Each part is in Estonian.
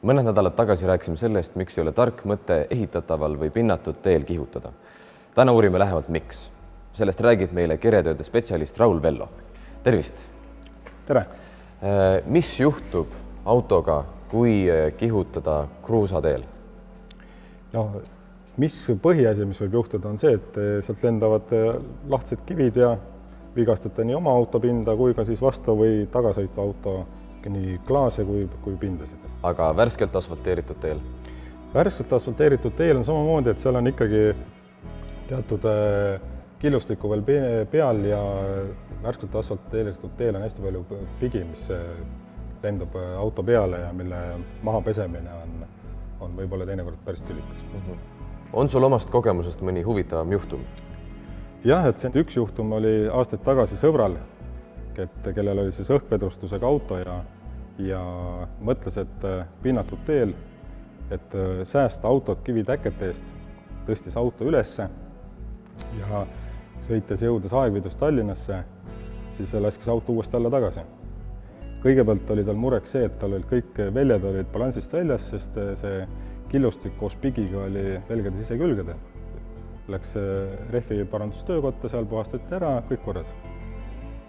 Mõned nädalad tagasi rääkisime sellest, miks ei ole tark mõte ehitataval või pinnatud teel kihutada. Täna uurime lähemalt miks. Sellest räägib meile keretööde spetsialist Raul Vello. Tervist! Tere! Mis juhtub autoga, kui kihutada kruusateel? No, mis põhiasi, mis võib juhtuda, on see, et sealt lendavad lahtised kivid ja vigastate nii oma autopinda kui ka siis vastu või tagasõitva auto nii klaase kui pindasid. Aga värskelt asfalteeritud teel? Värskelt asfalteeritud teel on samamoodi, et seal on ikkagi teatud killustikku veel peal ja värskelt asfalteeritud teel on hästi palju pigi, mis lendub auto peale ja mille maha pesemine on võib-olla teinekord päris tülikas. On sul omast kogemusest mõni huvitavam juhtum? Jah, et see üks juhtum oli aastaid tagasi sõbral, kellel oli siis õhkvedrustusega auto ja mõtles, et pinnatud teel, et säästa autot kivitäkete eest, tõstis auto ülesse ja sõites jõudes Aegviidust Tallinnasse, siis laskis auto uuesti alla tagasi. Kõigepealt oli tal mureks see, et tal olid kõik väljad olid balansist väljas, sest see killustik koos pigiga oli velgade sisekülgedel. Läks rehvi parandustöökotta, seal puhastati ära, kõik korras.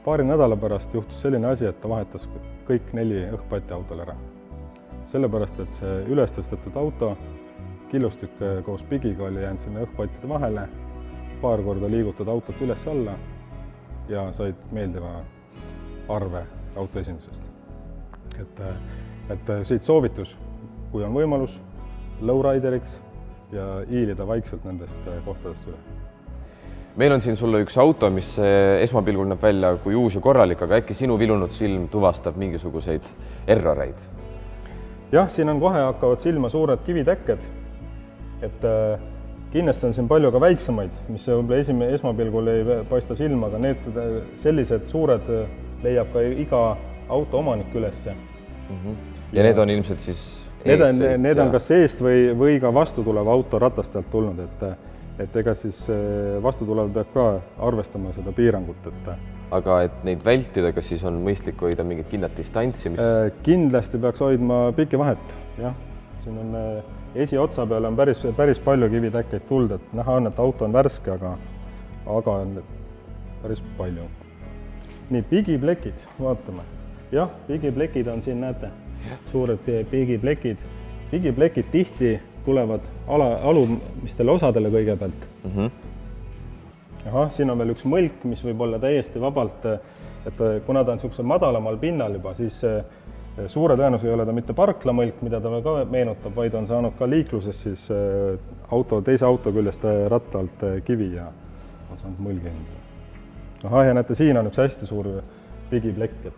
Paari nädala pärast juhtus selline asi, et ta vahetas kõik 4 õhkpatti autol ära. Sellepärast, et see üles tõstetud auto, killustik koos pigiga oli jäänud sinna õhkpattide vahele, paar korda liigutad autot üles-alla ja said meeldiva arve auto esindusest. Et siit soovitus, kui on võimalus, lowrideriks ja hiilida vaikselt nendest kohtadest üle. Meil on siin sulle üks auto, mis esmapilgul näeb välja kui uus ja korralik, aga äkki sinu vilunud silm tuvastab mingisuguseid erroreid? Jah, siin on kohe hakkavad silma suured kivitäkked, et kindlasti on siin palju ka väiksemaid, mis võib-olla esmapilgul ei paista silma, aga need sellised suured leiab ka iga auto omanik ülesse. Ja need on ilmselt siis Need on kas eest või ka vastu tulev auto ratastelt tulnud, et ega siis vastu tulev peab ka arvestama seda piirangut. Aga et neid vältida, kas siis on mõistlik hoida mingit kindlat distantsi? Kindlasti peaks hoidma pikki vahet. Jah, siin on esiotsa peale on päris palju kivitäkkeid tulnud, et näha on, et auto on värske, aga on päris palju. Nii, pigiplekid, vaatame. Jah, pigiplekid on siin, näete, suured pigiplekid. Pigiplekid tihti tulevad alumistele osadele kõigepealt. Ahah, siin on veel üks mõlk, mis võib olla täiesti vabalt, et kuna ta on niisugusel madalamal pinnal juba, siis suure tõenäosusega ei ole ta mitte parklamõlk, mida ta ka meenutab, vaid on saanud ka liikluses siis teise auto küljest ratta alt kivi ja on saanud mõlgi. Ahah, ja näete, siin on üks hästi suur pigiplekk,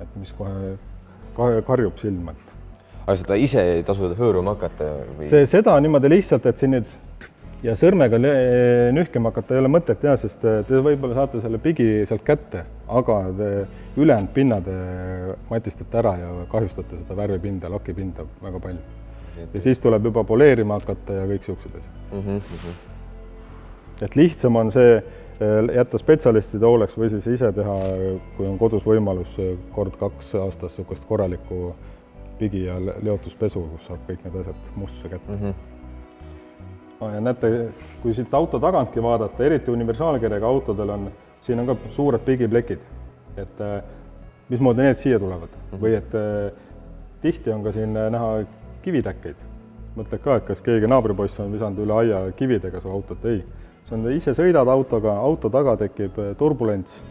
et mis kohe karjub silma. Aga seda ise ei tasu hõõruma hakata? Seda niimoodi lihtsalt, et siin nüüd ja sõrmega nühkima hakata ei ole mõtet, sest te võib-olla saate selle pigi sealt kätte, aga ülejäänud pinnad matistate ära ja kahjustate seda värvipinda, lakipinda väga palju. Ja siis tuleb juba poleerima hakata ja kõik siuksed asjad. Et lihtsam on see jätta spetsialistide hooleks või siis ise teha, kui on kodus võimalus kord 2 aastas sukast korralikku pigi- ja leotuspesu, kus saab kõik need asjad mustuse kätte. Ja näete, kui siit auto tagantki vaadata, eriti universaalkerega autodel on, siin on ka suured pigiplekid, et mismoodi need siia tulevad. Või et tihti on ka siin näha kivitäkkeid. Mõtled ka, et kas keegi naabripoiss on visanud üle aia kividega su autot, ei. See on, ise sõidad autoga, auto taga tekib turbulents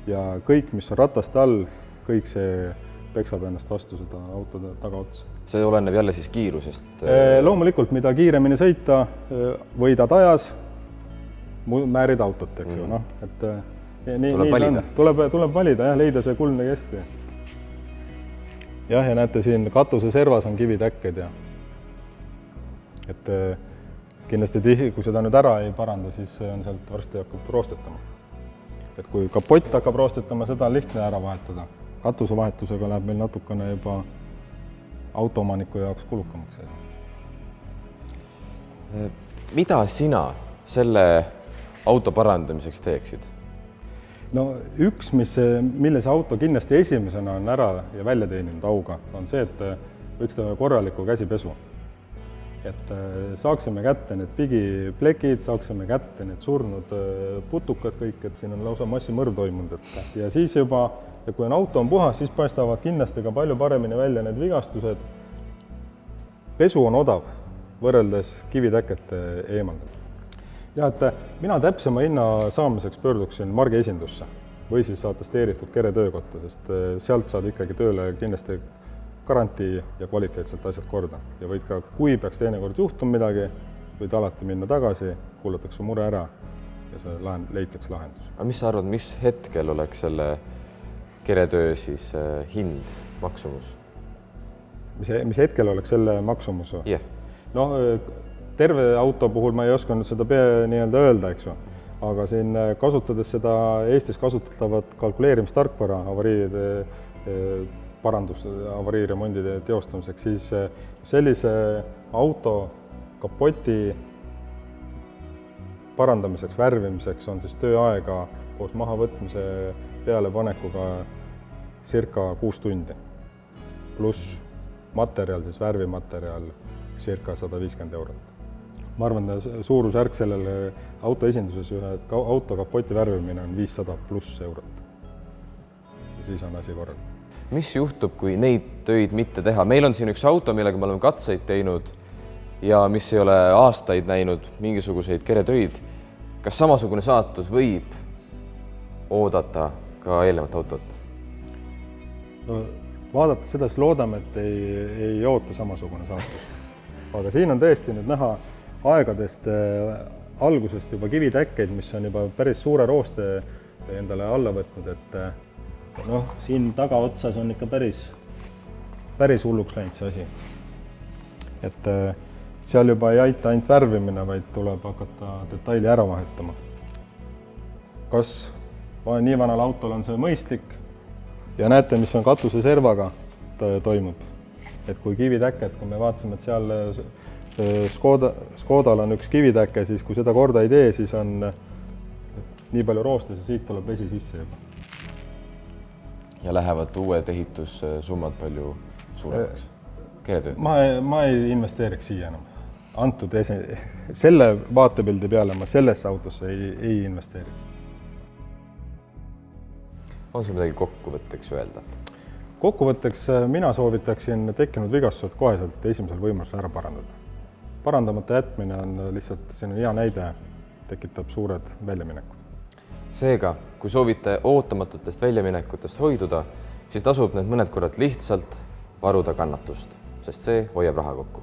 ja kõik, mis on rataste all, kõik see peksab ennast vastu seda auto tagaotsa. See oleneb jälle siis kiirusest? Loomulikult, mida kiiremini sõita, võidad ajas, määrid autot, eks ju. Tuleb valida? Tuleb valida, leida see kuldne kesktee. Jah, ja näete siin katuse servas on kivitäkked ja et kindlasti kui seda nüüd ära ei paranda, siis on sealt varsti hakkab roostetama. Et kui kapott hakkab roostetama, seda on lihtne ära vahetada. Katusevahetusega läheb meil natukene juba autoomaniku jaoks kulukamaks. Mida sina selle auto parandamiseks teeksid? No üks, mille see auto kindlasti esimesena on ära ja välja teeninud auga, on see, et võiks teha korraliku käsipesu. Et saaksime kätte need pigiplekid, saaksime kätte need surnud putukad kõik, et siin on lausa massimõrv toimunud. Ja siis juba, ja kui auto on puhas, siis paistavad kindlasti ka palju paremini välja need vigastused. Pesu on odav võrreldes kivitäkete eemaldamisega. Ja et mina täpsema hinna saamiseks pöörduksin margi esindusse või siis atesteeritud kere töökotta, sest sealt saad ikkagi tööle kindlasti garantii ja kvaliteetselt asjad korda. Ja võid ka, kui peaks teinekord juhtuma midagi, võid alati minna tagasi, kuulatakse mure ära ja see leitakse lahendus. Aga mis sa arvad, mis hetkel oleks selle keretöö siis hind, maksumus? Mis hetkel oleks selle maksumus? Yeah. No terve auto puhul ma ei osanud seda nii-öelda öelda, eks ju. Aga siin kasutades seda Eestis kasutatavat kalkuleerimistarkvara avariide avariiremondide teostamiseks, siis sellise auto kapoti parandamiseks, värvimiseks on siis tööaega koos mahavõtmise pealepanekuga circa 6 tundi. Pluss materjal, siis värvimaterjal circa 150 eurot. Ma arvan, et suurusjärk sellele auto esinduses ühe auto kapoti värvimine on 500 pluss eurot. Ja siis on asi korral. Mis juhtub, kui neid töid mitte teha? Meil on siin üks auto, millega me oleme katseid teinud ja mis ei ole aastaid näinud mingisuguseid keretöid. Kas samasugune saatus võib oodata ka eelnevat autot? No, vaadates seda, siis loodame, et ei oota samasugune saatus. Aga siin on tõesti nüüd näha aegadest algusest juba kivitäkkeid, mis on juba päris suure rooste endale alla võtnud, et noh, siin tagaotsas on ikka päris hulluks läinud see asi. Et seal juba ei aita ainult värvimine, vaid tuleb hakata detaili ära vahetama. Kas nii vanal autol on see mõistlik? Ja näete, mis on katuse servaga toimub. Et kui kivitäkket, kui me vaatasime, et seal Škodal on üks kivitäke, siis kui seda korda ei tee, siis on nii palju roostes ja siit tuleb vesi sisse juba. Ja lähevad uued ehitussummad palju suuremaks? Keretööd? Ma ei investeeriks siia enam. Selle vaatepildi peale ma sellesse autosse ei investeeriks. On sul midagi kokkuvõtteks öelda? Kokkuvõtteks mina soovitaksin tekkinud vigastused koheselt esimesel võimalusel ära parandada. Parandamata jätmine on lihtsalt siin hea näide, tekitab suured väljaminekud. Seega, kui soovite ootamatutest väljaminekutest hoiduda, siis tasub need mõned korrad lihtsalt varuda kannatust, sest see hoiab raha kokku.